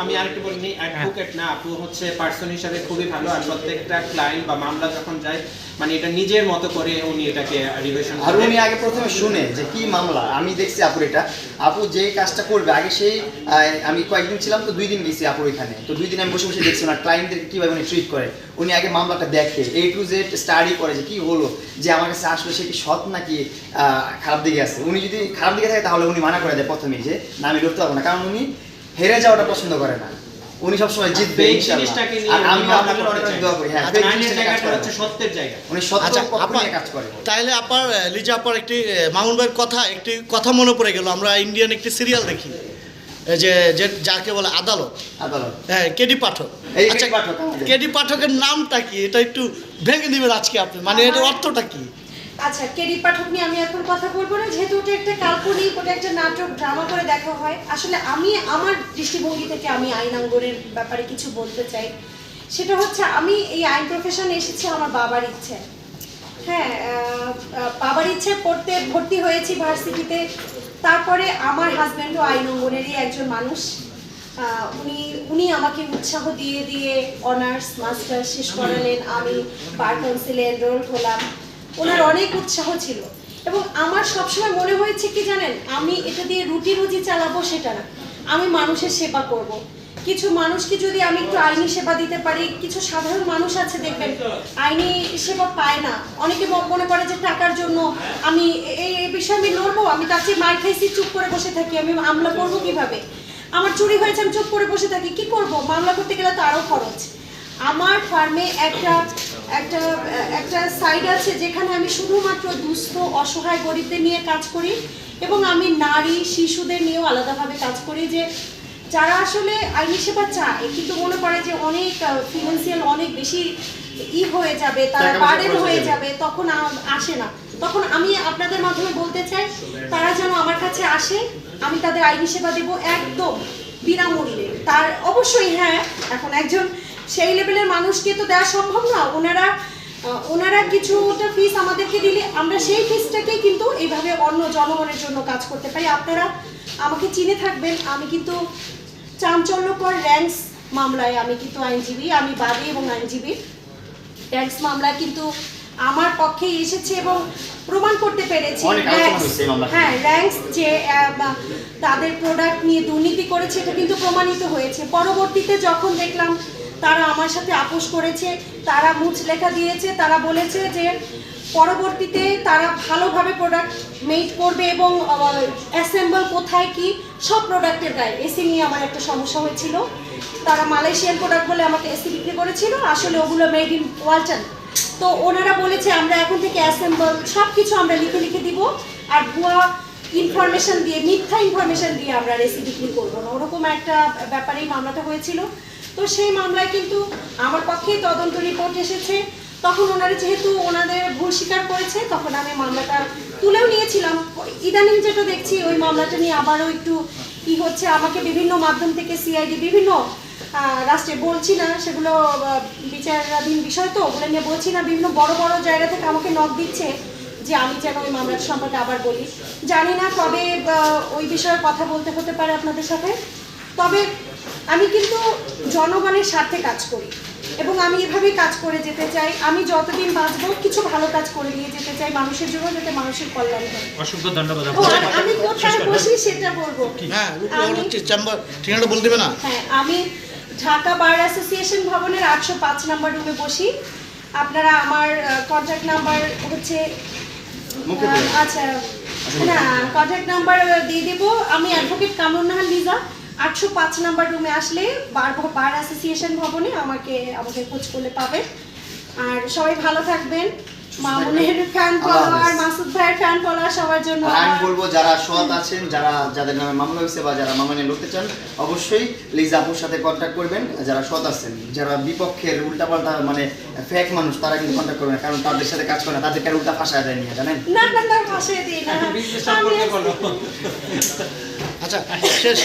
আমি আরেকটু বলিনি, অ্যাডভোকেট না, আপু হচ্ছে পার্সন হিসাবে খুবই ভালো। আর প্রত্যেকটা ক্লায়েন্ট বা মামলা যখন যায় মানে এটা নিজের মতো করে উনি এটাকে রিভিশন আর উনি আগে প্রথমে শুনে যে কি মামলা, আমি দেখছি আপুর এটা আপু যে কাজটা করবে আগে সেই আমি কয়েকদিন ছিলাম তো 2 দিন গেছি আপুর এখানে, তো 2 দিন আমি বসে বসে দেখছি না ক্লায়েন্টদের কীভাবে উনি ট্রিট করে। উনি আগে মামলাটা দেখে A to Z স্টাডি করে যে কী হলো, যে আমার কাছে আসলে সে কি সৎ নাকি খারাপ দিকে আছে। উনি যদি খারাপ দিকে থাকে তাহলে উনি মানা করে দেয় প্রথমেই যে না আমি লড়তে পারবো না, কারণ উনি হেরে যাওয়াটা পছন্দ করে না, উনি সবসময় জিতবে ইনশাআল্লাহ। আর আমি আপনাকে অনেক অনেক দোয়া করি। হ্যাঁ, জায়গাটা হচ্ছে সত্যের জায়গা, উনি সত্য পক্ষ নিয়ে কাজ করে। তাইলে আপনার লিজা আপার একটি মামুন ভাইয়ের একটি কথা মনে পড়ে গেল। আমরা ইন্ডিয়ান একটি সিরিয়াল দেখি যে যাকে বলে আদালত, হ্যাঁ, কেডি পাঠক। আচ্ছা, কেডি পাঠকের নামটা কি এটা একটু ভেঙে দিবেন আজকে আপনি, মানে এটার অর্থটা কি? আচ্ছা, কেডি পাঠক নিয়ে আমি এখন কথা বলবো না, যেহেতু ওটা একটা কাল্পনিক, ওটা একটা নাটক, ড্রামা করে দেখা হয়। আসলে আমি আমার দৃষ্টিভঙ্গি থেকে আমি আইনাঙ্গনের ব্যাপারে কিছু বলতে চাই। সেটা হচ্ছে আমি এই আইন প্রফেশনে এসেছি আমার বাবার ইচ্ছে। হ্যাঁ, বাবার ইচ্ছে পড়তে ভর্তি হয়েছি ভার্সিটিতে। তারপরে আমার হাজব্যান্ডও আইন অঙ্গনেরই একজন মানুষ। উনি আমাকে উৎসাহ দিয়ে দিয়ে অনার্স মাস্টার্স শেষ করালেন। আমি বার কাউন্সিলে এনরোল হলাম। ওনার অনেক উৎসাহ ছিল এবং আমার সবসময় মনে হয়েছে কি জানেন, আমি এটা দিয়ে রুটি রুজি চালাবো সেটা না, আমি মানুষের সেবা করব। কিছু মানুষকে যদি আমি একটু আইনি সেবা দিতে পারি, কিছু সাধারণ মানুষ আছে দেখবেন আইনি সেবা পায় না, অনেকে মনে করে যে টাকার জন্য আমি এই বিষয়ে আমি লড়বো, আমি তার চেয়ে মার খাইছি চুপ করে বসে থাকি, আমি মামলা করবো কিভাবে, আমার চুরি হয়েছে আমি চুপ করে বসে থাকি, কি করব, মামলা করতে গেলে তো আরও খরচ। আমার ফার্মে একটা একটা একটা সাইড আছে যেখানে আমি শুধুমাত্র দুস্থ অসহায় গরিবদের নিয়ে কাজ করি এবং আমি নারী শিশুদের নিয়েও আলাদাভাবে কাজ করি, যে যারা আসলে আইনি সেবা চায় কিন্তু মনে করে যে অনেক ফিনান্সিয়াল অনেক বেশি হয়ে যাবে, তারা বার্ডেন হয়ে যাবে, তখন আসে না। তখন আমি আপনাদের মাধ্যমে বলতে চাই তারা যেন আমার কাছে আসে, আমি তাদের আইনি সেবা দেবো একদম বিনামূল্যে। তার অবশ্যই হ্যাঁ, এখন একজন সেই লেভেলের মানুষকে তো দেওয়া সম্ভব না, ওনারা কিছুটা ফিস আমাদেরকে দিলে আমরা সেই ফিসটাকেই কিন্তু এইভাবে অন্য জনগণের জন্য কাজ করতে পারি। আপনারা আমাকে চিনে থাকবেন, আমি কিন্তু চাঞ্চল্যকর র্যাঙ্কস মামলায় আমি কিন্তু আইনজীবী, আমি বাদী এবং আইনজীবী। র্যাঙ্কস মামলা কিন্তু আমার পক্ষেই এসেছে এবং প্রমাণ করতে পেরেছি হ্যাঁ র্যাঙ্কস যে তাদের প্রোডাক্ট নিয়ে দুর্নীতি করেছে এটা কিন্তু প্রমাণিত হয়েছে। পরবর্তীতে যখন দেখলাম তারা আমার সাথে আপোষ করেছে, তারা মুচলেখা দিয়েছে, তারা বলেছে যে পরবর্তীতে তারা ভালোভাবে প্রোডাক্ট মেড করবে এবং অ্যাসেম্বল কোথায় কি সব প্রোডাক্টের গায়ে। এসি নিয়ে আমার একটা সমস্যা হয়েছিল, তারা মালয়েশিয়ান প্রোডাক্ট বলে আমাকে এসি বিক্রি করেছিল, আসলে ওগুলো মেড ইন ওয়ালটন। তো ওনারা বলেছে আমরা এখন থেকে অ্যাসেম্বল সব কিছু আমরা লিখে লিখে দিব, আর ভুয়া ইনফরমেশন দিয়ে মিথ্যা ইনফরমেশন দিয়ে আমরা রেসি বিক্রি করবো না, ওরকম একটা ব্যাপারেই মামলাটা হয়েছিল। তো সেই মামলায় কিন্তু আমার পক্ষেই তদন্ত রিপোর্ট এসেছে, তখন ওনারা যেহেতু ওনাদের ভুল স্বীকার করেছে তখন আমি মামলাটা তুলেও নিয়েছিলাম। ইদানিং যেটা দেখছি ওই মামলাটা নিয়ে আবারও একটু কি হচ্ছে, আমাকে বিভিন্ন মাধ্যম থেকে সিআইডি বিভিন্ন রাষ্ট্রে বলছি না, সেগুলো বিচারাধীন বিষয় তো ওগুলো নিয়ে বলছি না, বিভিন্ন বড় বড় জায়গা থেকে আমাকে নক দিচ্ছে যে আমি যেন ওই মামলার সম্পর্কে আবার বলি। জানি না কবে ওই বিষয়ে কথা বলতে হতে পারে আপনাদের সাথে, তবে আমি কিন্তু জনগণের স্বার্থে কাজ করি এবং আমি এভাবেই কাজ করে যেতে চাই। আমি যতদিন বাঁচবো কিছু ভালো কাজ করে নিয়ে যেতে চাই মানুষের জন্য, যাতে মানুষের কল্যাণ হয়। অসংখ্য ধন্যবাদ। আমি কোথায় বসি সেটা বলবো, হ্যাঁ ঠিকানা বলতে দেবে না? হ্যাঁ, আমি ঢাকা বার অ্যাসোসিয়েশন ভবনের 805 নম্বর রুমে বসি। আপনারা আমার কন্ট্যাক্ট নাম্বার হচ্ছে আচ্ছা না কন্ট্যাক্ট নাম্বার দিয়ে দেবো, আমি অ্যাডভোকেট কামরুন নাহার লিজা। 805 নম্বর রুমে আসলে বার অ্যাসোসিয়েশন ভবনে আমাকে খোঁজ করলে পাবেন। আর সবাই ভালো থাকবেন। মামুনের ফ্যান ফলোয়ার, মাসুদ ভাইয়ের ফ্যান ফলোয়ার সবার জন্য আমি বলবো যারা সৎ আছেন, যাদের নামে মামলা হয়েছে বা যারা মামলা নিয়ে লড়তে চান অবশ্যই লিজা আপুর সাথে কন্ট্যাক্ট করবেন। যারা সৎ আছেন, যারা বিপক্ষের উল্টাপাল্টা মানে ফেক মানুষ তারা কিন্তু কন্ট্যাক্ট করবেন, কারণ তাদের সাথে কাজ করে না, তাদেরকে উল্টা ফাঁসায় দেয় নিয়ে জানেন না ফাঁসিয়ে দিই না। বিজনেস সম্পর্কে বলো। আচ্ছা শেষ